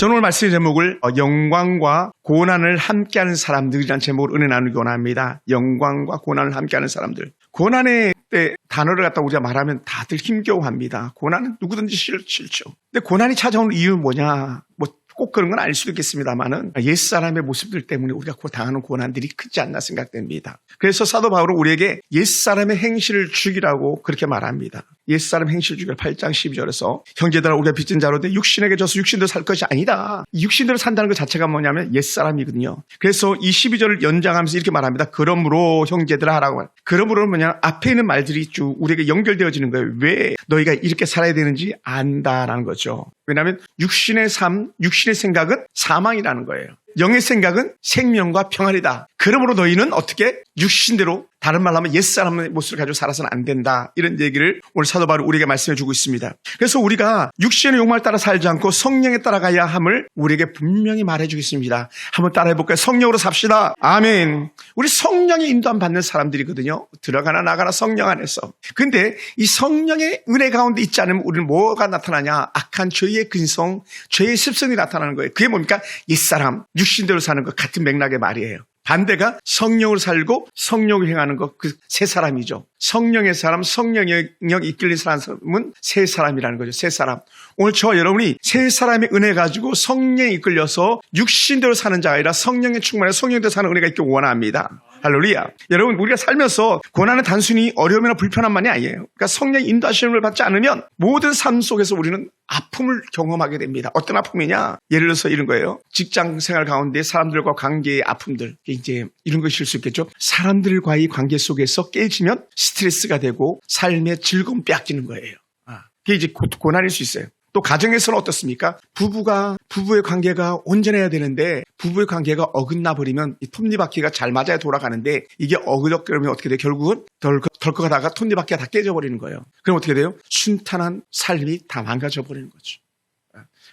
저는 오늘 말씀의 제목을 영광과 고난을 함께하는 사람들이라는 제목으로 은혜 나누기 원합니다. 영광과 고난을 함께하는 사람들. 고난의 때 단어를 갖다 우리가 말하면 다들 힘겨워합니다. 고난은 누구든지 싫죠. 근데 고난이 찾아오는 이유는 뭐냐? 꼭 그런 건 아닐 수도 있겠습니다만은 옛사람의 모습들 때문에 우리가 당하는 고난들이 크지 않나 생각됩니다. 그래서 사도 바울은 우리에게 옛사람의 행실을 죽이라고 그렇게 말합니다. 옛사람 행실을 죽이라 8장 12절에서 형제들아 우리가 빚진 자로되 육신에게 져서 육신대로 살 것이 아니다. 육신대로 산다는 것 자체가 뭐냐면 옛사람이거든요. 그래서 이 12절을 연장하면서 이렇게 말합니다. 그러므로 형제들아 하라고 말합니다. 그러므로는 뭐냐? 앞에 있는 말들이 쭉 우리에게 연결되어지는 거예요. 왜 너희가 이렇게 살아야 되는지 안다라는 거죠. 왜냐하면 육신의 삶, 육신의 생각은 사망이라는 거예요. 영의 생각은 생명과 평안이다. 그러므로 너희는 어떻게? 육신대로, 다른 말로 하면 옛사람의 모습을 가지고 살아서는 안 된다. 이런 얘기를 오늘 사도 바울이 우리에게 말씀해 주고 있습니다. 그래서 우리가 육신의 욕망을 따라 살지 않고 성령에 따라가야 함을 우리에게 분명히 말해 주겠습니다. 한번 따라해 볼까요? 성령으로 삽시다. 아멘. 우리 성령의 인도함 받는 사람들이거든요. 들어가나 나가나 성령 안에서. 근데 이 성령의 은혜 가운데 있지 않으면 우리는 뭐가 나타나냐? 악한 죄의 근성, 죄의 습성이 나타나는 거예요. 그게 뭡니까? 옛사람, 육신대로 사는 것 같은 맥락의 말이에요. 반대가 성령으로 살고 성령을 행하는 것, 그 새 사람이죠. 성령의 사람, 성령의 영역 이끌린 사람은 새 사람이라는 거죠. 새 사람. 오늘 저와 여러분이 새 사람의 은혜 가지고 성령에 이끌려서 육신대로 사는 자가 아니라 성령에 충만해 성령대로 사는 은혜가 있길 원합니다. 할렐루야. 여러분, 우리가 살면서 고난은 단순히 어려움이나 불편함만이 아니에요. 그러니까 성령의 인도하심을 받지 않으면 모든 삶 속에서 우리는 아픔을 경험하게 됩니다. 어떤 아픔이냐? 예를 들어서 이런 거예요. 직장 생활 가운데 사람들과 관계의 아픔들. 이제 이런 것일 수 있겠죠. 사람들과의 관계 속에서 깨지면 스트레스가 되고 삶의 즐거움 빼앗기는 거예요. 그게 이제 고난일 수 있어요. 또 가정에서는 어떻습니까? 부부의 관계가 온전해야 되는데 부부의 관계가 어긋나 버리면 이 톱니바퀴가 잘 맞아야 돌아가는데 이게 어그덕거리면 어떻게 돼요? 결국은 덜컥하다가 톱니바퀴가 다 깨져버리는 거예요. 그럼 어떻게 돼요? 순탄한 삶이 다 망가져 버리는 거죠.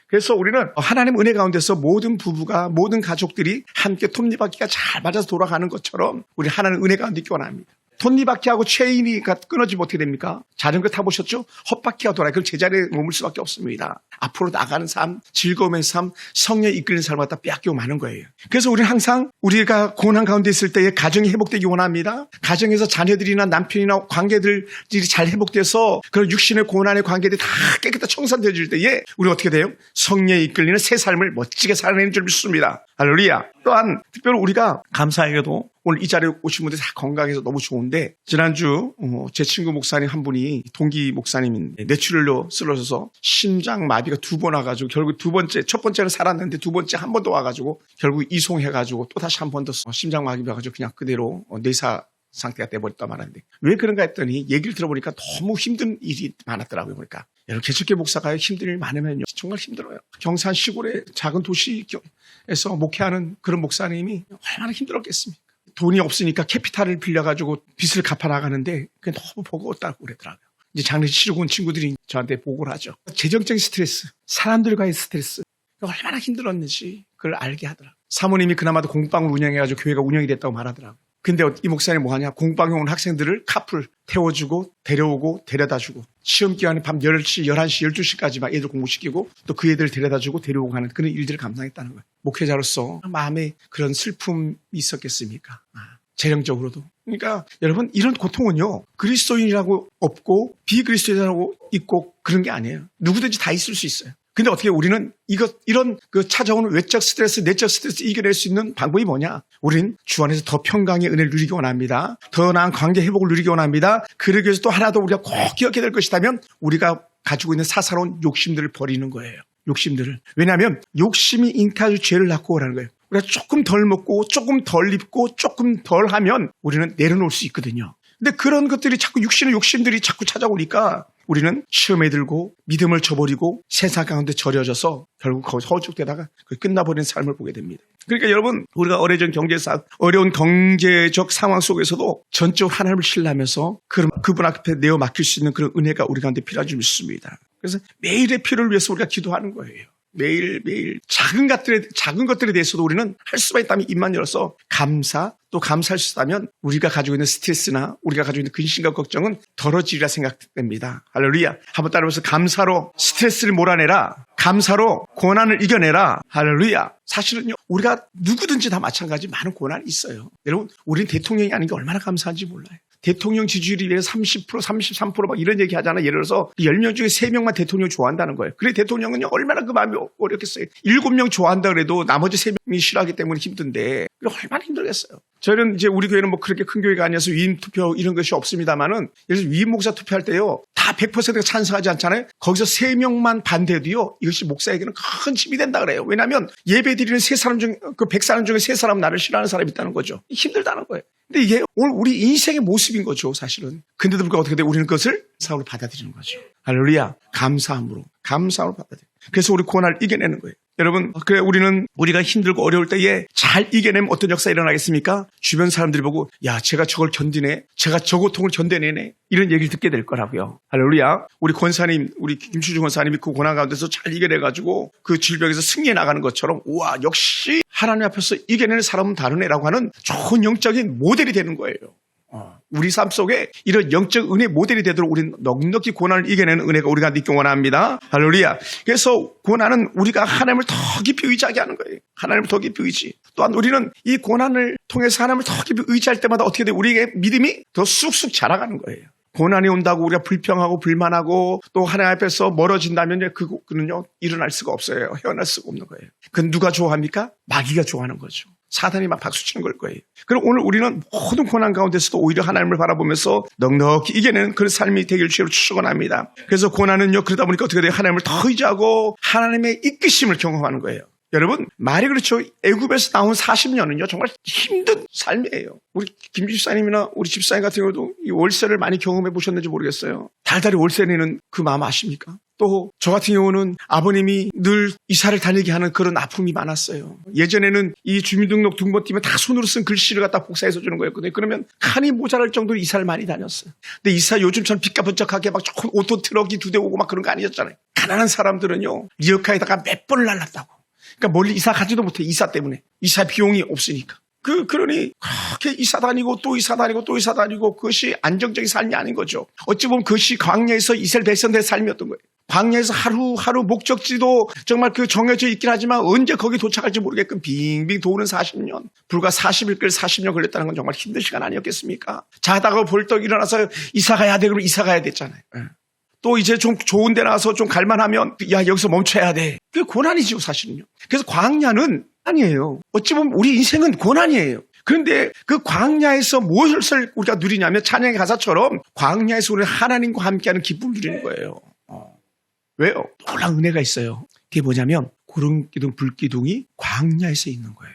그래서 우리는 하나님 은혜 가운데서 모든 부부가 모든 가족들이 함께 톱니바퀴가 잘 맞아서 돌아가는 것처럼 우리 하나님 은혜 가운데 있기 원합니다. 톱니바퀴하고 체인이 끊어지면 어떻게 됩니까? 자전거 타보셨죠? 헛바퀴가 돌아요. 그럼 제자리에 머물 수밖에 없습니다. 앞으로 나가는 삶, 즐거움의 삶, 성령에 이끌리는 삶을 갖다 빼앗기고 마는 거예요. 그래서 우리는 항상 우리가 고난 가운데 있을 때에 가정이 회복되기 원합니다. 가정에서 자녀들이나 남편이나 관계들이 잘 회복돼서 그런 육신의 고난의 관계들이 다 깨끗하게 청산되어질 때에 우리가 어떻게 돼요? 성령에 이끌리는 새 삶을 멋지게 살아내는 줄 믿습니다. 할렐루야. 또한 특별히 우리가 감사하게도 오늘 이 자리에 오신 분들 다 건강해서 너무 좋은데 지난주 제 친구 목사님 한 분이 동기 목사님인데 뇌출혈로 쓰러져서 심장 마비가 2번 와가지고 결국 첫 번째는 살았는데 두 번째 한 번 더 와가지고 결국 이송해가지고 또 다시 한 번 더 심장 마비가 와가지고 그냥 그대로 뇌사 상태가 돼버렸단 말인데 왜 그런가 했더니 얘기를 들어보니까 너무 힘든 일이 많았더라고요. 그러니까 여러분 개척교 목사가 힘든 일 많으면요 정말 힘들어요. 경산 시골의 작은 도시에서 목회하는 그런 목사님이 얼마나 힘들었겠습니까? 돈이 없으니까 캐피탈을 빌려가지고 빚을 갚아 나가는데 그게 너무 버거웠다고 그러더라고요. 이제 장례식 치르고 온 친구들이 저한테 보고를 하죠. 재정적인 스트레스, 사람들과의 스트레스 얼마나 힘들었는지 그걸 알게 하더라고요. 사모님이 그나마도 공방을 운영해가지고 교회가 운영이 됐다고 말하더라고요. 근데 이 목사님이 뭐하냐? 공방에 온 학생들을 카풀 태워주고 데려오고 데려다주고 시험 기간에 밤 10시, 11시, 12시까지 막 애들 공부시키고 또 그 애들 데려다주고 데려오고 하는 그런 일들을 감당했다는 거예요. 목회자로서 마음에 그런 슬픔이 있었겠습니까? 재정적으로도. 그러니까 여러분 이런 고통은요. 그리스도인이라고 없고 비그리스도인이라고 있고 그런 게 아니에요. 누구든지 다 있을 수 있어요. 근데 어떻게 우리는 이런 찾아오는 외적 스트레스, 내적 스트레스 이겨낼 수 있는 방법이 뭐냐? 우린 주 안에서 더 평강의 은혜를 누리기 원합니다. 더 나은 관계 회복을 누리기 원합니다. 그러기 위해서 또 하나 더 우리가 꼭 기억해야 될 것이라면 우리가 가지고 있는 사사로운 욕심들을 버리는 거예요. 욕심들을. 왜냐하면 욕심이 잉태하는 죄를 낳고 오라는 거예요. 우리가 조금 덜 먹고 조금 덜 입고 조금 덜 하면 우리는 내려놓을 수 있거든요. 근데 그런 것들이 자꾸 육신의 욕심들이 자꾸 찾아오니까 우리는 시험에 들고 믿음을 저버리고 세상 가운데 절여져서 결국 거기서 허죽되다가 끝나버리는 삶을 보게 됩니다. 그러니까 여러분 우리가 어려운 경제적 상황 속에서도 전적으로 하나님을 신뢰하면서 그분 앞에 내어 맡길 수 있는 그런 은혜가 우리 가운데 필요한 줄 믿습니다. 그래서 매일의 필요를 위해서 우리가 기도하는 거예요. 매일매일 작은 것들에 대해서도 우리는 할 수만 있다면 입만 열어서 또 감사할 수 있다면 우리가 가지고 있는 스트레스나 우리가 가지고 있는 근심과 걱정은 덜어지리라 생각됩니다. 할렐루야. 한번 따라해서 감사로 스트레스를 몰아내라. 감사로 고난을 이겨내라. 할렐루야. 사실은요, 우리가 누구든지 다 마찬가지 많은 고난이 있어요. 여러분, 우리는 대통령이 아닌 게 얼마나 감사한지 몰라요. 대통령 지지율이 30%, 33% 이런 얘기 하잖아요. 예를 들어서 10명 중에 3명만 대통령 좋아한다는 거예요. 그래 대통령은요 얼마나 그 마음이 어렵겠어요. 7명 좋아한다 그래도 나머지 3명이 싫어하기 때문에 힘든데 얼마나 힘들겠어요. 저희는 이제 우리 교회는 뭐 그렇게 큰 교회가 아니어서 위임 투표 이런 것이 없습니다만은 예를 들어서 위임 목사 투표할 때요 다 100%가 찬성하지 않잖아요. 거기서 3명만 반대도요 이것이 목사에게는 큰 힘이 된다 그래요. 왜냐하면 예배 드리는 3사람 중 그 100사람 중에 3사람 나를 싫어하는 사람이 있다는 거죠. 힘들다는 거예요. 근데 이게 오늘 우리 인생의 모습인 거죠, 사실은. 근데도 불구하고 어떻게 돼? 우리는 그것을 감사로 받아들이는 거죠. 할렐루야. 감사함으로 받아들여요. 그래서 우리 고난을 이겨내는 거예요. 여러분, 그래 우리가 힘들고 어려울 때에 잘 이겨내면 어떤 역사가 일어나겠습니까? 주변 사람들이 보고 야, 제가 저걸 견디네. 제가 저 고통을 견뎌내네. 이런 얘기를 듣게 될 거라고요. 할렐루야. 우리 권사님, 우리 김수중 권사님이 그 고난 가운데서 잘 이겨내가지고 그 질병에서 승리해 나가는 것처럼 우와, 역시 하나님 앞에서 이겨내는 사람은 다르네라고 하는 좋은 영적인 모델이 되는 거예요. 우리 삶 속에 이런 영적 은혜 모델이 되도록 우리는 넉넉히 고난을 이겨내는 은혜가 우리가 있기 원합니다. 할렐루야. 그래서 고난은 우리가 하나님을 더 깊이 의지하게 하는 거예요. 하나님을 더 깊이 의지. 또한 우리는 이 고난을 통해서 하나님을 더 깊이 의지할 때마다 어떻게 돼? 우리의 믿음이 더 쑥쑥 자라가는 거예요. 고난이 온다고 우리가 불평하고 불만하고 또 하나님 앞에서 멀어진다면 그는요 일어날 수가 없어요. 헤어날 수가 없는 거예요. 그건 누가 좋아합니까? 마귀가 좋아하는 거죠. 사단이 막 박수치는 걸 거예요. 그럼 오늘 우리는 모든 고난 가운데서도 오히려 하나님을 바라보면서 넉넉히 이겨내는 그런 삶이 되길 주로 축원합니다. 그래서 고난은요 그러다 보니까 어떻게 돼요? 하나님을 더 의지하고 하나님의 이끄심을 경험하는 거예요. 여러분 말이 그렇죠. 애굽에서 나온 40년은요 정말 힘든 삶이에요. 우리 김 집사님이나 우리 집사님 같은 경우도 이 월세를 많이 경험해 보셨는지 모르겠어요. 달달이 월세 내는 그 마음 아십니까? 또 저 같은 경우는 아버님이 늘 이사를 다니게 하는 그런 아픔이 많았어요. 예전에는 이 주민등록 등본띠면 다 손으로 쓴 글씨를 갖다 복사해서 주는 거였거든요. 그러면 칸이 모자랄 정도로 이사를 많이 다녔어요. 근데 이사 요즘처럼 빚가번쩍하게 막 조금 오토 트럭이 2대 오고 막 그런 거 아니었잖아요. 가난한 사람들은요 리어카에다가 몇 번을 날랐다고. 그러니까 멀리 이사 가지도 못해. 이사 때문에. 이사 비용이 없으니까. 그러니 그렇게 이사 다니고 또 이사 다니고 또 이사 다니고 그것이 안정적인 삶이 아닌 거죠. 어찌 보면 그것이 광야에서 이스라엘 백성들의 삶이었던 거예요. 광야에서 하루하루 목적지도 정말 그 정해져 있긴 하지만 언제 거기 도착할지 모르게끔 빙빙 도는 40년. 불과 40일걸 40년 걸렸다는 건 정말 힘든 시간 아니었겠습니까? 자다가 벌떡 일어나서 이사 가야 돼. 그러면 이사 가야 됐잖아요. 또 이제 좀 좋은 데 나가서 좀 갈만하면 야 여기서 멈춰야 돼. 그게 고난이죠 사실은요. 그래서 광야는 아니에요. 어찌 보면 우리 인생은 고난이에요. 그런데 그 광야에서 무엇을 우리가 누리냐면 찬양의 가사처럼 광야에서 우리는 하나님과 함께하는 기쁨을 누리는 거예요. 왜요? 놀라운 은혜가 있어요. 그게 뭐냐면 구름기둥 불기둥이 광야에서 있는 거예요.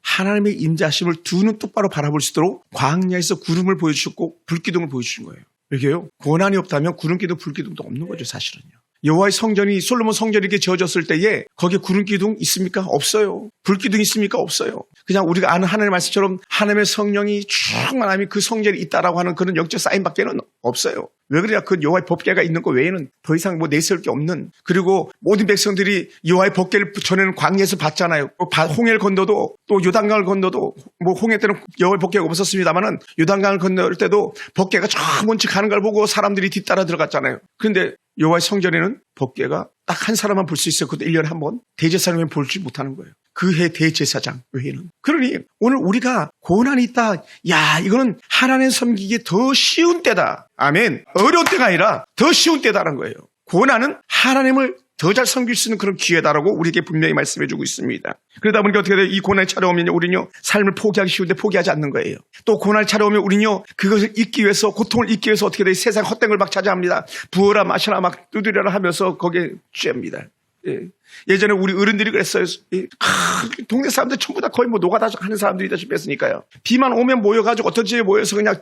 하나님의 임자심을 두 눈 똑바로 바라볼 수 있도록 광야에서 구름을 보여주셨고 불기둥을 보여주신 거예요. 왜게요? 고난이 없다면 구름기둥 불기둥도 없는 거죠 사실은요. 여호와의 성전이 솔로몬 성전이 이렇게 지어졌을 때에 거기에 구름기둥 있습니까? 없어요. 불기둥 있습니까? 없어요. 그냥 우리가 아는 하나님의 말씀처럼 하나님의 성령이 충만함이 그 성전에 있다라고 하는 그런 영적 사인밖에는 없어요. 왜 그래야 그 여호와의 법궤가 있는 거 외에는 더 이상 뭐 내세울 게 없는. 그리고 모든 백성들이 여호와의 법궤를 전에는 광야에서 봤잖아요. 홍해를 건너도 또 요단강을 건너도 뭐 홍해 때는 여호와의 법궤가 없었습니다만은 요단강을 건널 때도 법궤가 저 먼지 가는 걸 보고 사람들이 뒤따라 들어갔잖아요. 그런데 여호와의 성전에는 법궤가 딱 한 사람만 볼 수 있어요. 그것도 1년에 한 번. 대제사장은 볼지 못하는 거예요. 그 해 대제사장 외에는. 그러니 오늘 우리가 고난이 있다. 야 이거는 하나님 섬기기에 더 쉬운 때다. 아멘. 어려운 때가 아니라 더 쉬운 때다라는 거예요. 고난은 하나님을 더 잘 섬길 수 있는 그런 기회다라고 우리에게 분명히 말씀해주고 있습니다. 그러다 보니까 어떻게 돼요? 이 고난이 찾아오면 우리는요 삶을 포기하기 쉬운데 포기하지 않는 거예요. 또 고난이 찾아오면 우리는요 그것을 잊기 위해서 고통을 잊기 위해서 어떻게 돼요? 세상 헛된 걸 막 찾아합니다. 부어라 마셔라 막 두드려라 하면서 거기에 취합니다. 예전에 우리 어른들이 그랬어요. 동네 사람들 전부 다 거의 뭐 노가다 하는 사람들이다시피 했으니까요. 비만 오면 모여가지고 어떤 집에 모여서 그냥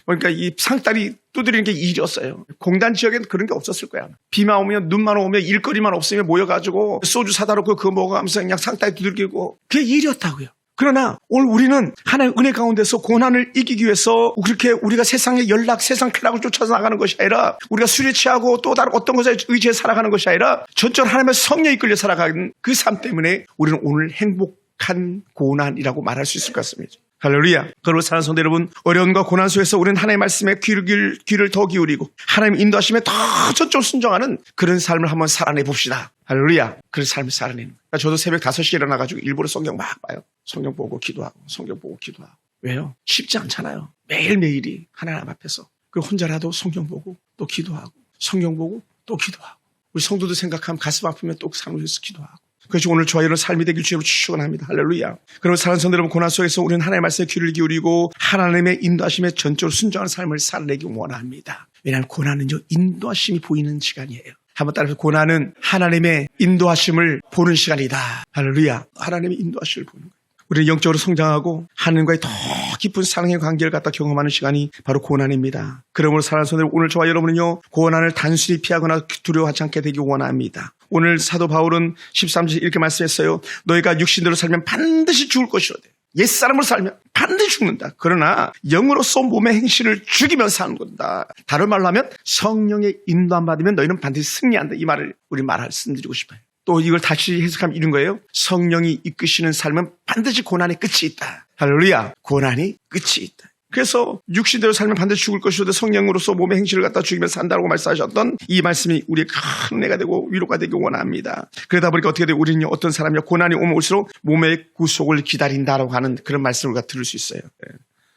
그러니까 이 상다리 두드리는 게 일이었어요. 공단 지역에는 그런 게 없었을 거야. 비만 오면 눈만 오면 일거리만 없으면 모여가지고 소주 사다 놓고 그거 먹어가면서 그냥 상다리 두들기고 그게 일이었다고요. 그러나 오늘 우리는 하나님의 은혜 가운데서 고난을 이기기 위해서 그렇게 우리가 세상의 연락, 세상 쾌락을 쫓아서 나가는 것이 아니라 우리가 술에 취하고 또 다른 어떤 것에 의지해 살아가는 것이 아니라 전적으로 하나님의 성령에 이끌려 살아가는 그 삶 때문에 우리는 오늘 행복한 고난이라고 말할 수 있을 것 같습니다. 할렐루야. 그리고 사랑하는 성도 여러분, 어려움과 고난 속에서 우리는 하나님의 말씀에 귀를 더 기울이고 하나님 인도하심에 더 전적으로 순종하는 그런 삶을 한번 살아내 봅시다. 할렐루야. 그런 삶을 살아내는 거예요. 저도 새벽 5시에 일어나가지고 일부러 성경 막 봐요. 성경 보고 기도하고 성경 보고 기도하고. 왜요? 쉽지 않잖아요. 매일매일이 하나님 앞에서. 그리고 혼자라도 성경 보고 또 기도하고 성경 보고 또 기도하고. 우리 성도들 생각하면 가슴 아프면 또 삶을 위해서 기도하고. 그것이 오늘 저와 여러분 삶이 되길 주님으로 축원합니다. 할렐루야. 그리고 사랑하는 성도 여러분, 고난 속에서 우리는 하나님의 말씀에 귀를 기울이고 하나님의 인도하심에 전적으로 순종하는 삶을 살아내기 원합니다. 왜냐하면 고난은요, 인도하심이 보이는 시간이에요. 한번 따라서 고난은 하나님의 인도하심을 보는 시간이다. 할렐루야. 하나님의 인도하심을 보는 거예요. 우리는 영적으로 성장하고 하나님과의 더 깊은 사랑의 관계를 갖다 경험하는 시간이 바로 고난입니다. 그러므로 사랑하는 성도 여러분, 오늘 저와 여러분은요, 고난을 단순히 피하거나 두려워하지 않게 되기 원합니다. 오늘 사도 바울은 13절 이렇게 말씀했어요. 너희가 육신대로 살면 반드시 죽을 것이로되 옛사람으로 살면 반드시 죽는다. 그러나 영으로서 몸의 행실을 죽이며 사는 것이다. 다른 말로 하면 성령의 인도 안 받으면 너희는 반드시 승리한다. 이 말을 우리 말씀드리고 싶어요. 또 이걸 다시 해석하면 이런 거예요. 성령이 이끄시는 삶은 반드시 고난의 끝이 있다. 할렐루야. 고난이 끝이 있다. 그래서 육신대로 살면 반드시 죽을 것이로되 성령으로서 몸의 행실을 갖다 죽이며 산다고 말씀하셨던 이 말씀이 우리의 큰 은혜가 되고 위로가 되기 원합니다. 그러다 보니까 어떻게 돼요? 우리는 어떤 사람이 고난이 오면 올수록 몸의 구속을 기다린다라고 하는 그런 말씀을 우리가 들을 수 있어요.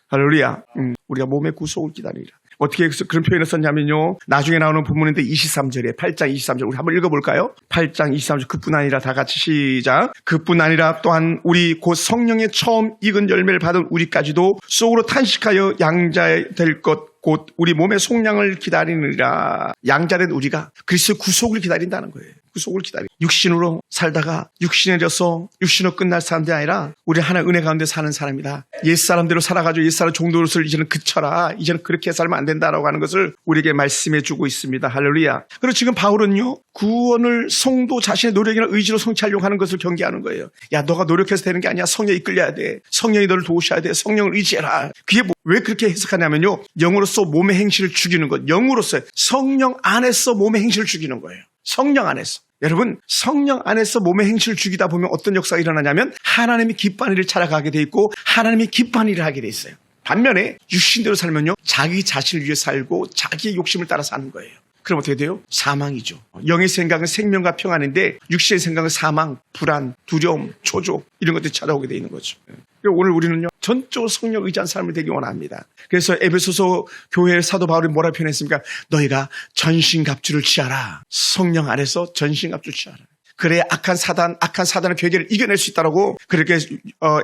할렐루야. 우리가 몸의 구속을 기다리라. 어떻게 그런 표현을 썼냐면요. 나중에 나오는 본문인데 23절에 8장 23절 우리 한번 읽어볼까요? 8장 23절 그뿐 아니라 다 같이 시작. 그뿐 아니라 또한 우리 곧 성령의 처음 익은 열매를 받은 우리까지도 속으로 탄식하여 양자 될 것 곧 우리 몸의 속량을 기다리느니라. 양자된 우리가 그리스도의 구속을 기다린다는 거예요. 구속을 기다리고 육신으로 살다가 육신해져서 육신으로 끝날 사람들이 아니라 우리 하나의 은혜 가운데 사는 사람이다. 옛사람대로 살아가지고 옛사람 종도릇을 이제는 그쳐라. 이제는 그렇게 살면 안 된다라고 하는 것을 우리에게 말씀해 주고 있습니다. 할렐루야. 그리고 지금 바울은요, 구원을 성도 자신의 노력이나 의지로 성취하려고 하는 것을 경계하는 거예요. 야, 너가 노력해서 되는 게 아니야. 성령이 이끌려야 돼. 성령이 너를 도우셔야 돼. 성령을 의지해라. 그게 왜 그렇게 해석하냐면요, 영으로서 몸의 행실을 죽이는 것. 영으로서 성령 안에서 몸의 행실을 죽이는 거예요. 성령 안에서. 여러분, 성령 안에서 몸의 행실을 죽이다 보면 어떤 역사가 일어나냐면 하나님이 기뻐하는 일을 찾아가게 돼 있고 하나님이 기뻐하는 일을 하게 돼 있어요. 반면에 육신대로 살면요, 자기 자신을 위해 살고 자기의 욕심을 따라 사는 거예요. 그럼 어떻게 돼요? 사망이죠. 영의 생각은 생명과 평안인데 육신의 생각은 사망, 불안, 두려움, 초조 이런 것들이 찾아오게 돼 있는 거죠. 오늘 우리는요, 전적으로 성령 의지한 삶을 되기 원합니다. 그래서 에베소서 교회의 사도 바울이 뭐라 표현했습니까? 너희가 전신갑주를 취하라. 성령 안에서 전신갑주를 취하라. 그래야 악한 사단의 괴계를 이겨낼 수 있다라고 그렇게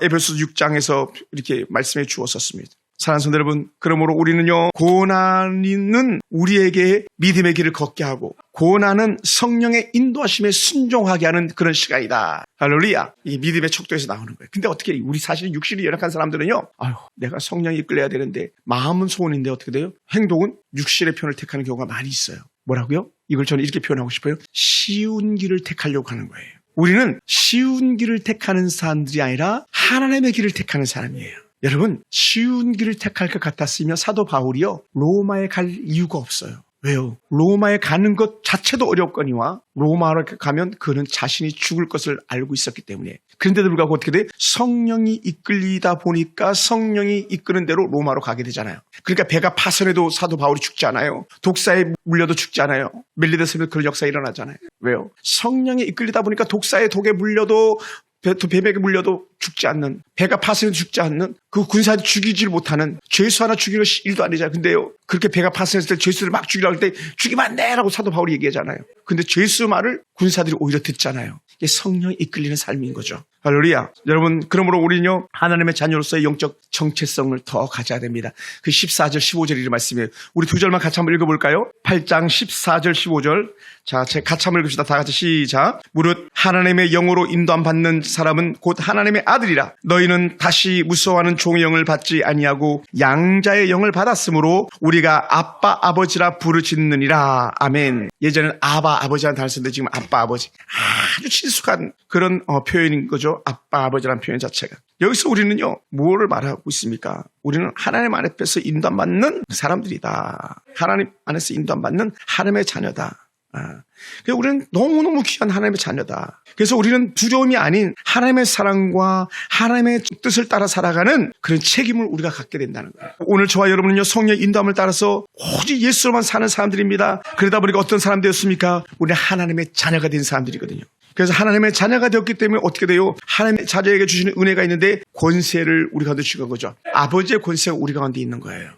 에베소서 6장에서 이렇게 말씀해 주었었습니다. 사랑하는 성도 여러분, 그러므로 우리는요, 고난은 우리에게 믿음의 길을 걷게 하고 고난은 성령의 인도하심에 순종하게 하는 그런 시간이다. 할렐루야. 이 믿음의 척도에서 나오는 거예요. 근데 어떻게 우리 사실 육신이 열악한 사람들은요, 내가 성령이 이끌려야 되는데 마음은 소원인데 어떻게 돼요? 행동은 육신의 편을 택하는 경우가 많이 있어요. 뭐라고요? 이걸 저는 이렇게 표현하고 싶어요. 쉬운 길을 택하려고 하는 거예요. 우리는 쉬운 길을 택하는 사람들이 아니라 하나님의 길을 택하는 사람이에요. 여러분, 쉬운 길을 택할 것 같았으면 사도 바울이요, 로마에 갈 이유가 없어요. 왜요? 로마에 가는 것 자체도 어렵거니와 로마로 가면 그는 자신이 죽을 것을 알고 있었기 때문에. 그런데도 불구하고 어떻게 돼? 성령이 이끌리다 보니까 성령이 이끄는 대로 로마로 가게 되잖아요. 그러니까 배가 파선해도 사도 바울이 죽지 않아요. 독사에 물려도 죽지 않아요. 멜리데스는 그런 역사가 일어나잖아요. 왜요? 성령이 이끌리다 보니까 독사의 독에 물려도 뱀에게 물려도 죽지 않는, 배가 파선해도 죽지 않는, 그 군사도 죽이질 못하는, 죄수 하나 죽이는 일도 아니잖아요. 근데요, 그렇게 배가 파선했을 때 죄수를 막 죽이려고 할 때 죽이면 안 돼! 라고 사도 바울이 얘기하잖아요. 근데 죄수 말을 군사들이 오히려 듣잖아요. 이게 성령이 이끌리는 삶인 거죠. 할렐루야. 여러분, 그러므로 우리는요, 하나님의 자녀로서의 영적 정체성을 더 가져야 됩니다. 그 14절, 15절 이런 말씀이에요. 우리 두 절만 같이 한번 읽어볼까요? 8장 14절, 15절. 자, 같이 한번 읽읍시다. 다 같이 시작. 무릇 하나님의 영으로 인도함 받는 사람은 곧 하나님의 아들이라. 너희는 다시 무서워하는 종의 영을 받지 아니하고 양자의 영을 받았으므로 우리가 아빠 아버지라 부르짖느니라. 아멘. 예전에는 아바 아버지라는 단어를 썼는데 지금 아빠 아버지. 아주 친숙한 그런 표현인 거죠. 아빠 아버지라는 표현 자체가. 여기서 우리는요, 뭐를 말하고 있습니까? 우리는 하나님 안에서 인도받는 사람들이다. 하나님 안에서 인도받는 하나님의 자녀다. 그래서 우리는 너무너무 귀한 하나님의 자녀다. 그래서 우리는 두려움이 아닌 하나님의 사랑과 하나님의 뜻을 따라 살아가는 그런 책임을 우리가 갖게 된다는 거예요. 오늘 저와 여러분은요, 성령의 인도함을 따라서 오직 예수로만 사는 사람들입니다. 그러다 보니까 어떤 사람 되었습니까? 우리는 하나님의 자녀가 된 사람들이거든요. 그래서 하나님의 자녀가 되었기 때문에 어떻게 돼요? 하나님의 자녀에게 주시는 은혜가 있는데 권세를 우리 가운데 주신 거죠. 아버지의 권세가 우리 가운데 있는 거예요.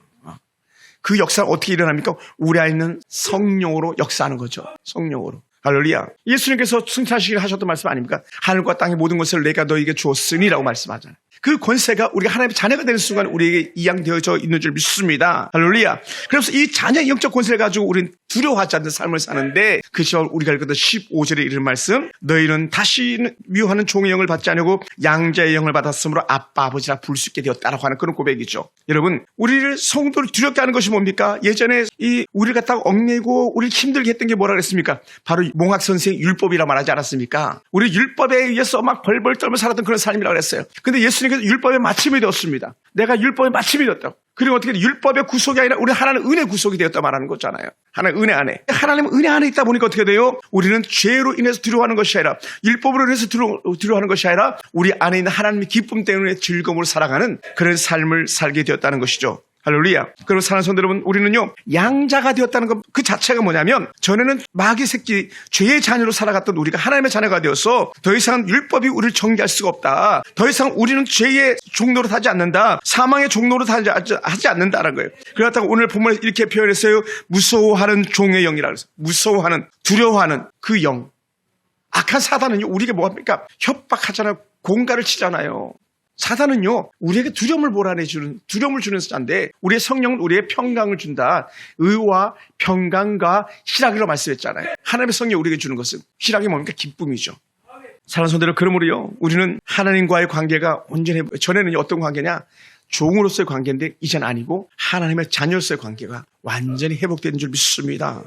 그 역사가 어떻게 일어납니까? 우리 안에 있는 성령으로 역사하는 거죠. 성령으로. 할렐루야. 예수님께서 승천하시기를 하셨던 말씀 아닙니까? 하늘과 땅의 모든 것을 내가 너에게 주었으니라고 말씀하잖아요. 그 권세가 우리가 하나님의 자녀가 되는 순간 우리에게 이양되어져 있는 줄 믿습니다. 할렐루야. 그래서 이 자녀의 영적 권세를 가지고 우리는 두려워하지 않는 삶을 사는데, 그것이 우리가 읽었던 15절에 이르는 말씀, 너희는 다시 미워하는 종의 영을 받지 않고 양자의 영을 받았으므로 아빠 아버지라 부를 수 있게 되었다라고 하는 그런 고백이죠. 여러분, 우리를 성도를 두렵게 하는 것이 뭡니까? 예전에 우리를 갖다가 얽매고 우리를 힘들게 했던 게 뭐라 그랬습니까? 바로 몽학 선생의 율법이라 말하지 않았습니까? 우리 율법에 의해서 막 벌벌 떨며 살았던 그런 삶이라고 그랬어요. 근데 예수님께서 율법의 마침이 되었습니다. 내가 율법의 마침이 되었다고. 그리고 어떻게 율법의 구속이 아니라 우리 하나님 은혜 구속이 되었다 말하는 거잖아요. 하나님 은혜 안에. 하나님 은혜 안에 있다 보니까 어떻게 돼요? 우리는 죄로 인해서 두려워하는 것이 아니라, 율법으로 인해서 두려워하는 것이 아니라 우리 안에 있는 하나님의 기쁨 때문에 즐거움으로 살아가는 그런 삶을 살게 되었다는 것이죠. 할렐루야. 그럼 사랑하는 성도 여러분, 우리는요, 양자가 되었다는 것 그 자체가 뭐냐면, 전에는 마귀 새끼 죄의 자녀로 살아갔던 우리가 하나님의 자녀가 되어서 더 이상 율법이 우리를 정죄할 수가 없다. 더 이상 우리는 죄의 종로로 하지 않는다. 사망의 종로로 하지 않는다는 거예요. 그렇다고 오늘 본문에 이렇게 표현했어요. 무서워하는 종의 영이라고 해서, 무서워하는, 두려워하는 그 영. 악한 사단은요, 우리에게 뭐합니까? 협박하잖아요. 공갈을 치잖아요. 사단은요, 우리에게 두려움을 몰아내주는, 두려움을 주는 자인데, 우리의 성령은 우리의 평강을 준다. 의와 평강과 희락이라고 말씀했잖아요. 하나님의 성령이 우리에게 주는 것은, 희락이 뭡니까? 기쁨이죠. 사랑하는 성도들, 그러므로요, 우리는 하나님과의 관계가 온전히, 전에는 어떤 관계냐? 종으로서의 관계인데, 이젠 아니고, 하나님의 자녀로서의 관계가 완전히 회복되는 줄 믿습니다.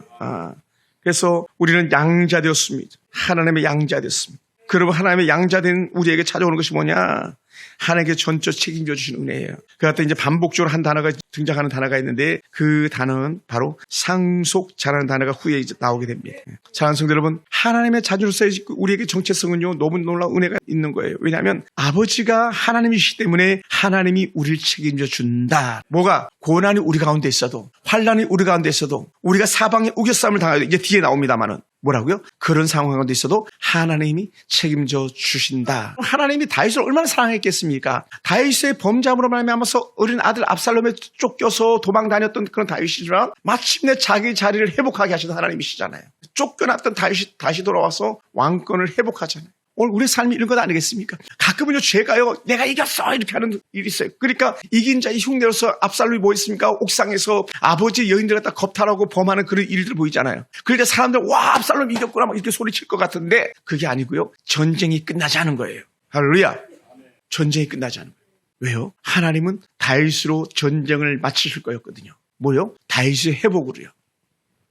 그래서 우리는 양자 되었습니다. 하나님의 양자 되었습니다. 그러면 하나님의 양자된 우리에게 찾아오는 것이 뭐냐? 하나님께 전적 책임져 주시는 은혜예요. 그 같은 이제 반복적으로 한 단어가 등장하는 단어가 있는데, 그 단어는 바로 상속자라는 단어가 후에 이제 나오게 됩니다. 사랑하는 성도 여러분, 하나님의 자녀로서의 우리에게 정체성은요, 너무 놀라운 은혜가 있는 거예요. 왜냐하면 아버지가 하나님이시기 때문에 하나님이 우리를 책임져 준다. 뭐가? 고난이 우리 가운데 있어도, 환난이 우리 가운데 있어도, 우리가 사방에 우겨싸움을 당하고, 이제 뒤에 나옵니다만은 뭐라고요? 그런 상황 가운데 있어도 하나님이 책임져 주신다. 하나님이 다윗을 얼마나 사랑했겠습니까? 다윗의 범죄함으로 말미암아서 어린 아들 압살롬에 쫓겨서 도망 다녔던 그런 다윗이지만 마침내 자기 자리를 회복하게 하시는 하나님이시잖아요. 쫓겨났던 다윗이 다시 돌아와서 왕권을 회복하잖아요. 오늘 우리 삶이 이런 것 아니겠습니까? 가끔은요, 죄가요, 내가 이겼어! 이렇게 하는 일이 있어요. 그러니까 이긴 자의 흉내로서 압살롬이 뭐 있습니까? 옥상에서 아버지 여인들 갖다 겁탈하고 범하는 그런 일들 보이잖아요. 그러니까 사람들, 와, 압살롬이 이겼구나, 막 이렇게 소리칠 것 같은데, 그게 아니고요, 전쟁이 끝나지 않은 거예요. 할렐루야. 전쟁이 끝나지 않은 거예요. 왜요? 하나님은 다윗으로 전쟁을 마치실 거였거든요. 뭐요? 다윗의 회복으로요.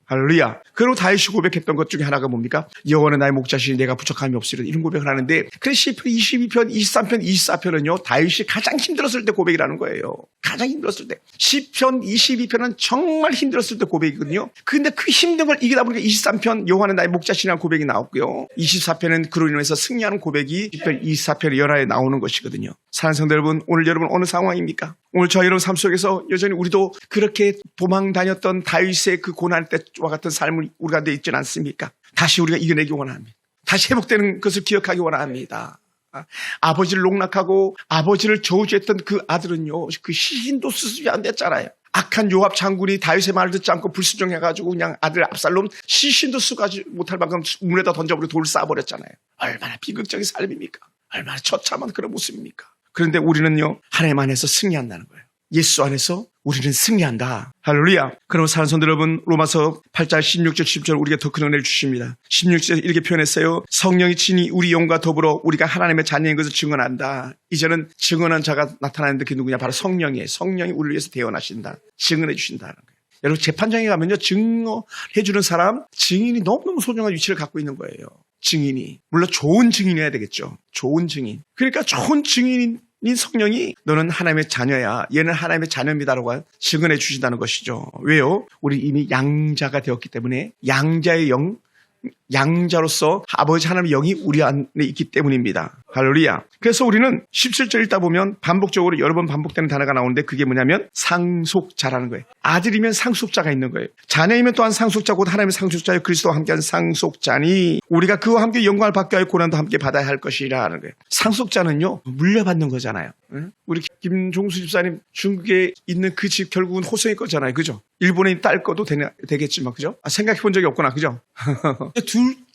할렐루야. 그리고 다윗이 고백했던 것 중에 하나가 뭡니까? 여호와는 나의 목자시니 내가 부족함이 없으리라, 이런 고백을 하는데, 그래서 시편 22편, 23편, 24편은요, 다윗이 가장 힘들었을 때 고백이라는 거예요. 가장 힘들었을 때. 시편 22편은 정말 힘들었을 때 고백이거든요. 근데 그 힘든 걸 이기다 보니까 23편 여호와는 나의 목자시라는 고백이 나왔고요. 24편은 그로 인해서 승리하는 고백이 시편 24편 연하에 나오는 것이거든요. 사랑하는 성도 여러분, 오늘 여러분 어느 상황입니까? 오늘 저희 여러분 삶 속에서 여전히 우리도 그렇게 도망 다녔던 다윗의 그 고난 때와 같은 삶을 우리 가운데 있지는 않습니까? 다시 우리가 이겨내기 원합니다. 다시 회복되는 것을 기억하기 원합니다. 아버지를 농락하고 아버지를 저주했던 그 아들은요, 그 시신도 수습이 안 됐잖아요. 악한 요압 장군이 다윗의 말을 듣지 않고 불순종해가지고 그냥 아들 압살롬 시신도 수가지 못할 만큼 물에다 던져버리고 돌을 쏴버렸잖아요. 얼마나 비극적인 삶입니까? 얼마나 처참한 그런 모습입니까? 그런데 우리는요, 하나님 안에서 승리한다는 거예요. 예수 안에서 우리는 승리한다. 할렐루야. 그럼 사는 성도 여러분, 로마서 8장 16절 10절 우리가 더 큰 은혜를 주십니다. 16절 이렇게 표현했어요. 성령이 친히 우리 영과 더불어 우리가 하나님의 자녀인 것을 증언한다. 이제는 증언한 자가 나타나는데 그게 누구냐? 바로 성령이에요. 성령이 우리를 위해서 대언하신다. 증언해 주신다는 거예요. 여러분, 재판장에 가면요, 증언해 주는 사람, 증인이 너무너무 소중한 위치를 갖고 있는 거예요. 증인이. 물론 좋은 증인이어야 되겠죠. 좋은 증인. 그러니까 좋은 증인인 네 성령이 너는 하나님의 자녀야, 얘는 하나님의 자녀입니다라고 증언해 주신다는 것이죠. 왜요? 우리 이미 양자가 되었기 때문에, 양자의 영, 양자로서 아버지 하나님의 영이 우리 안에 있기 때문입니다. 할렐루야. 그래서 우리는 17절 읽다 보면 반복적으로 여러 번 반복되는 단어가 나오는데, 그게 뭐냐면 상속자라는 거예요. 아들이면 상속자가 있는 거예요. 자녀이면 또한 상속자, 곧 하나님의 상속자여 그리스도와 함께한 상속자니 우리가 그와 함께 영광을 받게 하여 고난도 함께 받아야 할 것이라 하는 거예요. 상속자는요, 물려받는 거잖아요. 우리 김종수 집사님 중국에 있는 그 집 결국은 호성이 거잖아요. 그죠? 일본에 딸 거도 되겠지만, 그죠? 생각해 본 적이 없구나. 그죠?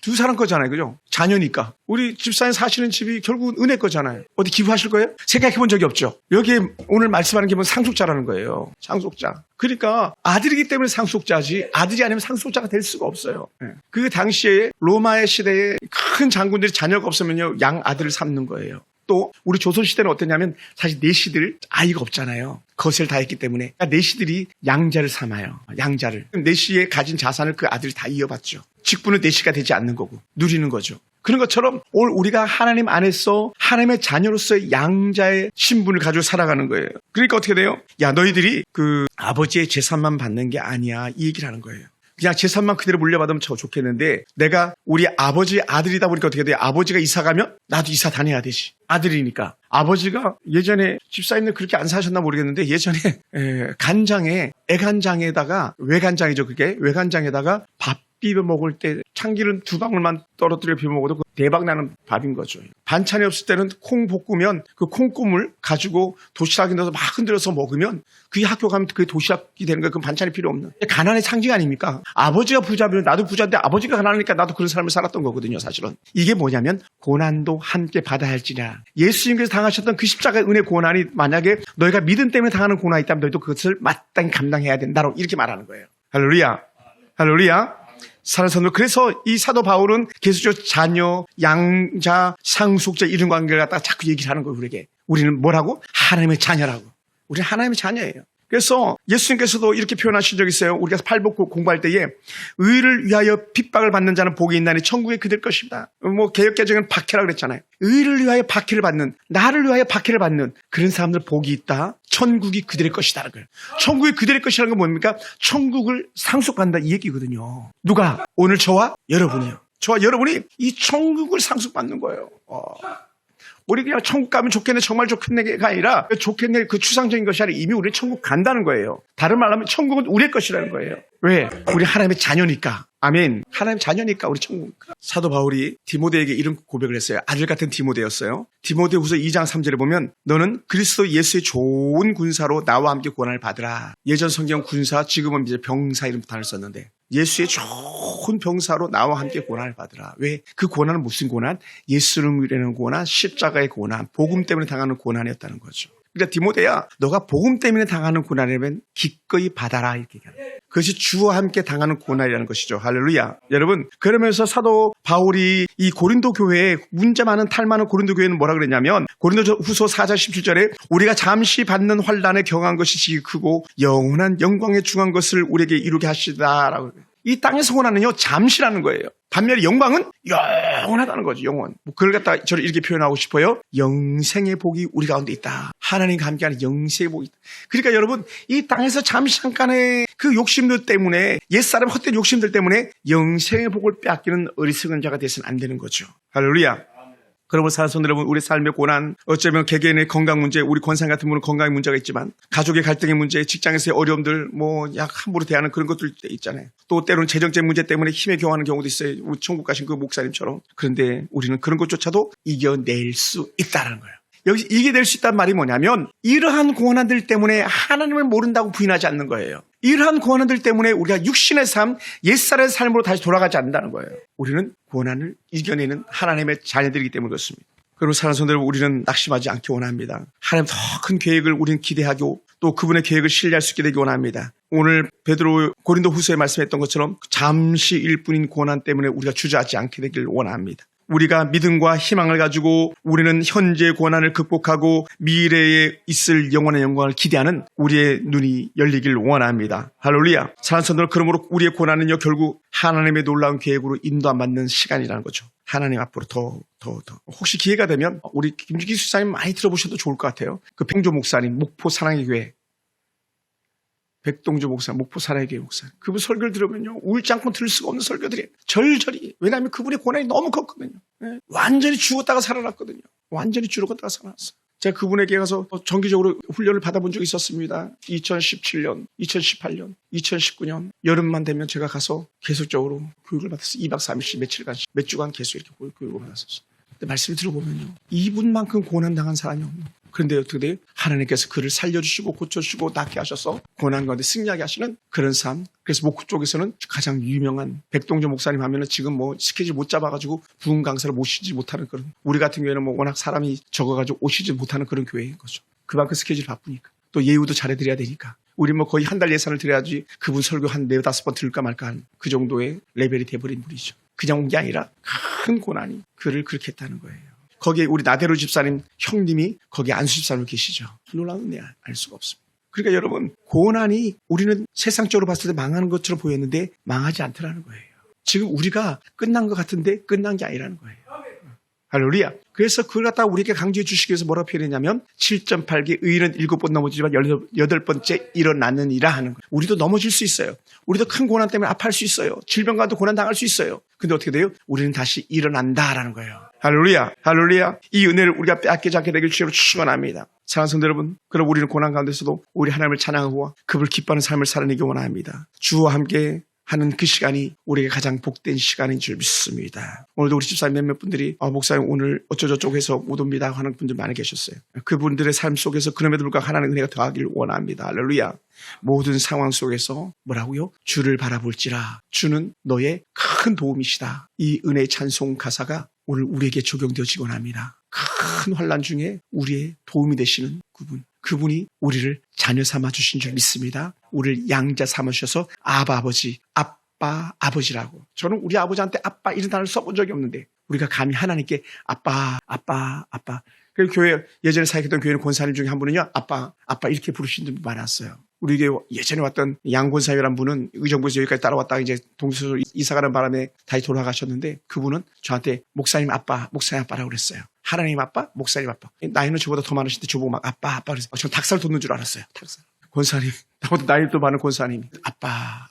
두 사람 거잖아요. 그죠? 자녀니까. 우리 집사님 사시는 집이 결국은 은혜 거잖아요. 어디 기부하실 거예요? 생각해 본 적이 없죠. 여기에 오늘 말씀하는 게 뭐 상속자라는 거예요. 상속자. 그러니까 아들이기 때문에 상속자지, 아들이 아니면 상속자가 될 수가 없어요. 그 당시에 로마의 시대에 큰 장군들이 자녀가 없으면요, 양 아들을 삼는 거예요. 또 우리 조선시대는 어땠냐면 사실 내시들 아이가 없잖아요. 거세를 다 했기 때문에 내시들이 양자를 삼아요. 양자를. 내시에 가진 자산을 그 아들이 다 이어받죠. 직분은 내시가 되지 않는 거고 누리는 거죠. 그런 것처럼 오늘 우리가 하나님 안에서 하나님의 자녀로서의 양자의 신분을 가지고 살아가는 거예요. 그러니까 어떻게 돼요? 야, 너희들이 그 아버지의 재산만 받는 게 아니야, 이 얘기를 하는 거예요. 그냥 재산만 그대로 물려받으면 참 좋겠는데, 내가 우리 아버지의 아들이다 보니까 어떻게 돼요? 아버지가 이사 가면 나도 이사 다녀야 되지. 아들이니까. 아버지가 예전에 집사님들 그렇게 안 사셨나 모르겠는데, 예전에 간장에, 애간장에다가, 외간장이죠, 그게. 외간장에다가 밥 비벼 먹을 때 참기름 2방울만 떨어뜨려 비벼 먹어도 대박 나는 밥인 거죠. 반찬이 없을 때는 콩 볶으면 그 콩국물 가지고 도시락에 넣어서 막 흔들어서 먹으면, 그게 학교 가면 그게 도시락이 되는 거예요. 그럼 반찬이 필요 없는. 가난의 상징 아닙니까? 아버지가 부자면 나도 부자인데, 아버지가 가난하니까 나도 그런 삶을 살았던 거거든요, 사실은. 이게 뭐냐면 고난도 함께 받아야 할지냐. 예수님께서 당하셨던 그 십자가의 은혜 고난이 만약에 너희가 믿음 때문에 당하는 고난이 있다면 너희도 그것을 마땅히 감당해야 된다고 이렇게 말하는 거예요. 할렐루야. 할렐루야. 사랑하는 성도, 그래서 이 사도 바울은 계속적으로 자녀, 양자, 상속자 이런 관계를 갖다가 자꾸 얘기를 하는 거예요, 우리에게. 우리는 뭐라고? 하나님의 자녀라고. 우리는 하나님의 자녀예요. 그래서 예수님께서도 이렇게 표현하신 적이 있어요. 우리가 팔복국 공부할 때에 의를 위하여 핍박을 받는 자는 복이 있나니 천국에 그들 것입니다. 뭐 개역개정은 박해라고 그랬잖아요. 의를 위하여 박해를 받는, 나를 위하여 박해를 받는 그런 사람들 복이 있다. 천국이 그들의 것이다라는 거예요. 천국이 그들의 것이라는 건 뭡니까? 천국을 상속받는다 이 얘기거든요. 누가? 오늘 저와 여러분이요. 저와 여러분이 이 천국을 상속받는 거예요. 우리 그냥 천국 가면 좋겠네, 정말 좋겠네가 아니라, 좋겠네 그 추상적인 것이 아니라 이미 우리는 천국 간다는 거예요. 다른 말로 하면 천국은 우리의 것이라는 거예요. 왜? 우리 하나님의 자녀니까. 아멘. 하나님의 자녀니까 우리 천국. 사도 바울이 디모데에게 이런 고백을 했어요. 아들 같은 디모데였어요. 디모데후서 2장 3절에 보면 너는 그리스도 예수의 좋은 군사로 나와 함께 고난을 받으라. 예전 성경 군사, 지금은 이제 병사 이런 단어를 썼는데, 예수의 좋은 병사로 나와 함께 고난을 받으라. 왜? 그 고난은 무슨 고난? 예수를 위하는 고난, 십자가의 고난, 복음 때문에 당하는 고난이었다는 거죠. 그러니까 디모데야, 너가 복음 때문에 당하는 고난이라면 기꺼이 받아라 이렇게 얘기합니다. 그것이 주와 함께 당하는 고난이라는 것이죠. 할렐루야. 여러분, 그러면서 사도 바울이 이 고린도 교회에 문제 많은 탈 많은 고린도 교회는 뭐라 그랬냐면, 고린도 후서 4장 17절에 우리가 잠시 받는 환난에 경한 것이 지극히 크고 영원한 영광에 중한 것을 우리에게 이루게 하시다라고. 이 땅에서 고난은요, 잠시라는 거예요. 반면에 영광은 영원하다는 거죠. 영원. 그걸 갖다 저를 이렇게 표현하고 싶어요. 영생의 복이 우리 가운데 있다. 하나님과 함께하는 영생의 복이 있다. 그러니까 여러분, 이 땅에서 잠시 잠깐의 그 욕심들 때문에, 옛사람 헛된 욕심들 때문에 영생의 복을 빼앗기는 어리석은 자가 되서는 안 되는 거죠. 할렐루야. 그러면 사랑하는 여러분, 우리 삶의 고난, 어쩌면 개개인의 건강 문제, 우리 권상 같은 분은 건강의 문제가 있지만, 가족의 갈등의 문제, 직장에서의 어려움들, 약 함부로 대하는 그런 것들 있잖아요. 또 때로는 재정적 문제 때문에 힘에 겨워하는 경우도 있어요. 우리 천국 가신 그 목사님처럼. 그런데 우리는 그런 것조차도 이겨낼 수 있다는 거예요. 여기서 이겨낼 수 있다는 말이 뭐냐면, 이러한 고난들 때문에 하나님을 모른다고 부인하지 않는 거예요. 이러한 고난들 때문에 우리가 육신의 삶, 옛사람의 삶으로 다시 돌아가지 않는다는 거예요. 우리는 고난을 이겨내는 하나님의 자녀들이기 때문에 그렇습니다. 그리고 사랑하는 성도 여러분, 우리는 낙심하지 않기 원합니다. 하나님 더 큰 계획을 우리는 기대하고 또 그분의 계획을 신뢰할 수 있게 되기 원합니다. 오늘 베드로 고린도 후서에 말씀했던 것처럼 잠시일 뿐인 고난 때문에 우리가 주저하지 않게 되길 원합니다. 우리가 믿음과 희망을 가지고 우리는 현재의 고난을 극복하고 미래에 있을 영원한 영광을 기대하는 우리의 눈이 열리길 원합니다. 할렐루야. 사랑하는 성도들, 그러므로 우리의 고난은요, 결국 하나님의 놀라운 계획으로 인도 안 받는 시간이라는 거죠. 하나님 앞으로 더. 혹시 기회가 되면 우리 김주기 수사님 많이 들어보셔도 좋을 것 같아요. 그 백동조 목사님, 목포 사랑의 교회. 백동조 목사, 목포 사랑의 교회 목사. 그분 설교를 들으면요. 울지 않고 들을 수가 없는 설교들이 절절히. 왜냐하면 그분의 고난이 너무 컸거든요. 네. 완전히 죽었다가 살아났거든요. 완전히 죽었다가 살아났어요. 제가 그분에게 가서 정기적으로 훈련을 받아본 적이 있었습니다. 2017년, 2018년, 2019년 여름만 되면 제가 가서 계속적으로 교육을 받았어요. 2박 3일씩 며칠간씩 몇 주간 계속 이렇게 교육을 받았었어요. 근데 말씀을 들어보면요. 이분만큼 고난당한 사람이 없는. 그런데 어떻게 돼요? 하나님께서 그를 살려주시고 고쳐주시고 낫게 하셔서 고난 가운데 승리하게 하시는 그런 삶. 그래서 목포 쪽에서는 가장 유명한 백동조 목사님 하면은 지금 뭐 스케줄 못 잡아가지고 부흥 강사를 모시지 못하는 그런, 우리 같은 경우에는 뭐 워낙 사람이 적어가지고 오시지 못하는 그런 교회인 거죠. 그만큼 스케줄이 바쁘니까. 또 예우도 잘해드려야 되니까. 우리 뭐 거의 한 달 예산을 드려야지 그분 설교 한 4-5번 들을까 말까 하는 그 정도의 레벨이 돼버린 분이죠. 그냥 온 게 아니라 큰 고난이 그를 그렇게 했다는 거예요. 거기에 우리 나대로 집사님 형님이 거기에 안수 집사로 계시죠. 놀라운 은혜 알 수가 없습니다. 그러니까 여러분, 고난이 우리는 세상적으로 봤을 때 망하는 것처럼 보였는데 망하지 않더라는 거예요. 지금 우리가 끝난 것 같은데 끝난 게 아니라는 거예요. 할렐루야. 그래서 그걸 갖다가 우리에게 강조해 주시기 위해서 뭐라고 표현했냐면 7.8개 의인은 7번 넘어지지만 8번째 일어나느니라 하는 거예요. 우리도 넘어질 수 있어요. 우리도 큰 고난 때문에 아파할 수 있어요. 질병과도 고난 당할 수 있어요. 근데 어떻게 돼요? 우리는 다시 일어난다라는 거예요. 할렐루야. 할렐루야. 이 은혜를 우리가 빼앗기지 않게 되길 주로 축원합니다. 사랑하는 성도 여러분, 그럼 우리는 고난 가운데서도 우리 하나님을 찬양하고 그를 기뻐하는 삶을 살아내기 원합니다. 주와 함께 하는 그 시간이 우리에게 가장 복된 시간인 줄 믿습니다. 오늘도 우리 집사님 몇몇 분들이 목사님 오늘 어쩌저쩌고 해서 못 옵니다 하는 분들 많이 계셨어요. 그분들의 삶 속에서 그럼에도 불구하고 하나님의 은혜가 더하길 원합니다. 할렐루야. 모든 상황 속에서 뭐라고요? 주를 바라볼지라 주는 너의 큰 도움이시다. 이 은혜의 찬송 가사가 오늘 우리에게 적용되어지곤 합니다. 큰 환난 중에 우리의 도움이 되시는 그분이 우리를 자녀 삼아 주신 줄 믿습니다. 우리를 양자 삼으셔서 아바 아버지, 아빠 아버지라고. 저는 우리 아버지한테 아빠 이런 단어를 써본 적이 없는데 우리가 감히 하나님께 아빠. 그 교회 예전에 사역했던 교회는 권사님 중에 한 분은요, 아빠 이렇게 부르신 분이 많았어요. 우리 교회 예전에 왔던 양권사님이라는 분은 의정부에서 여기까지 따라왔다가 이제 동서로 이사가는 바람에 다시 돌아가셨는데 그분은 저한테 목사님 아빠라고 그랬어요. 하나님 아빠, 목사님 아빠. 나이는 저보다 더 많으신데 저보고 막 아빠 그래서 전 닭살 돋는 줄 알았어요. 닭살. 권사님, 나보다 나이도 많은 권사님이 아빠.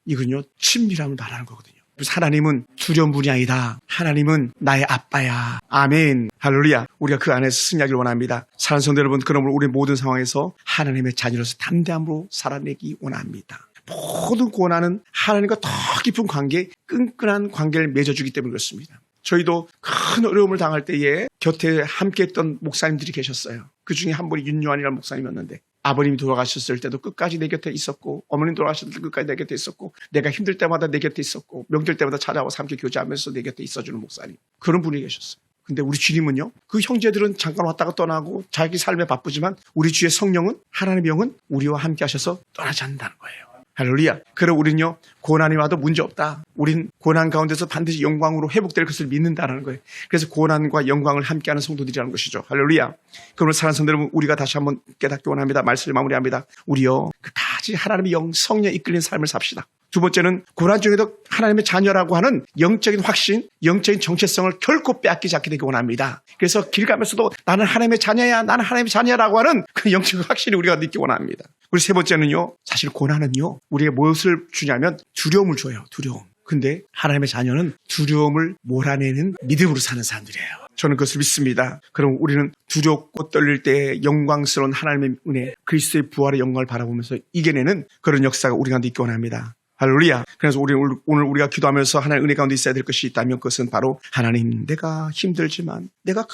이건요 친밀함을 말하는 거거든요. 그래서 하나님은 두려운 분이 아니다. 하나님은 나의 아빠야. 아멘. 할렐루야. 우리가 그 안에서 승리하기를 원합니다. 사랑하는 성도 여러분, 그러므로 우리 모든 상황에서 하나님의 자녀로서 담대함으로 살아내기 원합니다. 모든 고난은 하나님과 더 깊은 관계, 끈끈한 관계를 맺어주기 때문에 그렇습니다. 저희도 큰 어려움을 당할 때에 곁에 함께했던 목사님들이 계셨어요. 그 중에 한 분이 윤요한이라는 목사님이었는데 아버님이 돌아가셨을 때도 끝까지 내 곁에 있었고 어머님 돌아가셨을 때 끝까지 내 곁에 있었고 내가 힘들 때마다 내 곁에 있었고 명절 때마다 찾아와서 함께 교제하면서 내 곁에 있어주는 목사님. 그런 분이 계셨어요. 근데 우리 주님은요, 그 형제들은 잠깐 왔다가 떠나고 자기 삶에 바쁘지만 우리 주의 성령은, 하나님의 영은 우리와 함께 하셔서 떠나지 않는다는 거예요. 할렐루야. 그럼 우린요, 고난이 와도 문제없다. 우린 고난 가운데서 반드시 영광으로 회복될 것을 믿는다는 거예요. 그래서 고난과 영광을 함께하는 성도들이라는 것이죠. 할렐루야. 그러면 사랑하는 성도 여러분, 우리가 다시 한번 깨닫기 원합니다. 말씀을 마무리합니다. 우리요, 끝까지 하나님의 성령 이끌린 삶을 삽시다. 두 번째는 고난 중에도 하나님의 자녀라고 하는 영적인 확신, 영적인 정체성을 결코 빼앗기지 않게 되기 원합니다. 그래서 길 가면서도 나는 하나님의 자녀야, 나는 하나님의 자녀라고 하는 그 영적인 확신을 우리가 느끼기 원합니다. 그리고 세 번째는요, 사실 고난은요, 우리에게 무엇을 주냐면 두려움을 줘요. 두려움. 근데 하나님의 자녀는 두려움을 몰아내는 믿음으로 사는 사람들이에요. 저는 그것을 믿습니다. 그럼 우리는 두렵고 떨릴 때 영광스러운 하나님의 은혜, 그리스도의 부활의 영광을 바라보면서 이겨내는 그런 역사가 우리 가운데 있기 원합니다. 할렐루야. 그래서 오늘 우리가 기도하면서 하나님의 은혜 가운데 있어야 될 것이 있다면 그것은 바로 하나님, 내가 힘들지만, 내가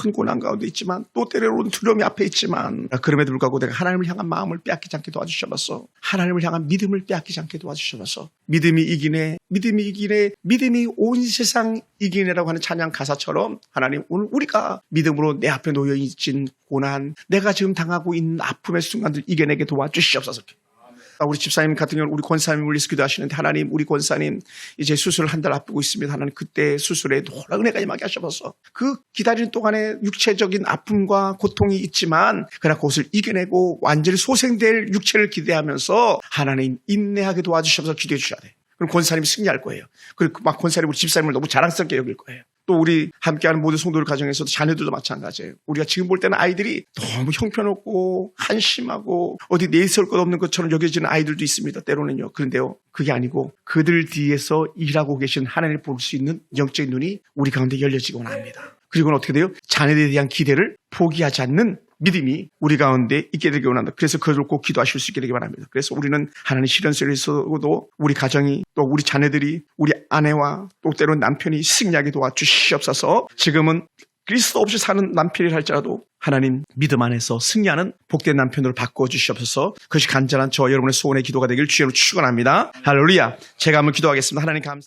큰 고난 가운데 있지만, 또 때로는 두려움이 앞에 있지만, 그럼에도 불구하고 내가 하나님을 향한 마음을 빼앗기지 않게 도와주셔서, 하나님을 향한 믿음을 빼앗기지 않게 도와주셔서, 믿음이 이기네, 믿음이 온 세상 이기네라고 하는 찬양 가사처럼 하나님, 오늘 우리가 믿음으로 내 앞에 놓여있진 고난, 내가 지금 당하고 있는 아픔의 순간들 이겨내게 도와주시옵소서. 우리 집사님 같은 경우는 우리 권사님을 위해서 기도하시는데, 하나님, 우리 권사님 이제 수술을 한 달 앞두고 있습니다. 하나님, 그때 수술에 놀라운 은혜가 임하게 하셔서 그 기다리는 동안에 육체적인 아픔과 고통이 있지만 그러나 그것을 이겨내고 완전히 소생될 육체를 기대하면서 하나님 인내하게 도와주셔서 기도해 주셔야 돼. 그럼 권사님이 승리할 거예요. 그리고 막 권사님 우리 집사님을 너무 자랑스럽게 여길 거예요. 또 우리 함께하는 모든 성도들 가정에서도 자녀들도 마찬가지예요. 우리가 지금 볼 때는 아이들이 너무 형편없고 한심하고 어디 내세울 것 없는 것처럼 여겨지는 아이들도 있습니다. 때로는요. 그런데요. 그게 아니고 그들 뒤에서 일하고 계신 하나님을 볼 수 있는 영적인 눈이 우리 가운데 열려지곤 합니다. 그리고는 어떻게 돼요? 자녀들에 대한 기대를 포기하지 않는 믿음이 우리 가운데 있게 되기 원한다. 그래서 그걸 꼭 기도하실 수 있게 되기 바랍니다. 그래서 우리는 하나님 시련 속에서도 우리 가정이 또 우리 자녀들이 우리 아내와 또 때로는 남편이 승리하게 도와주시옵소서. 지금은 그리스도 없이 사는 남편이라 할지라도 하나님 믿음 안에서 승리하는 복된 남편으로 바꿔주시옵소서. 그것이 간절한 저와 여러분의 소원의 기도가 되길 주여로 축원합니다. 할렐루야. 제가 한번 기도하겠습니다. 하나님 감사합니다.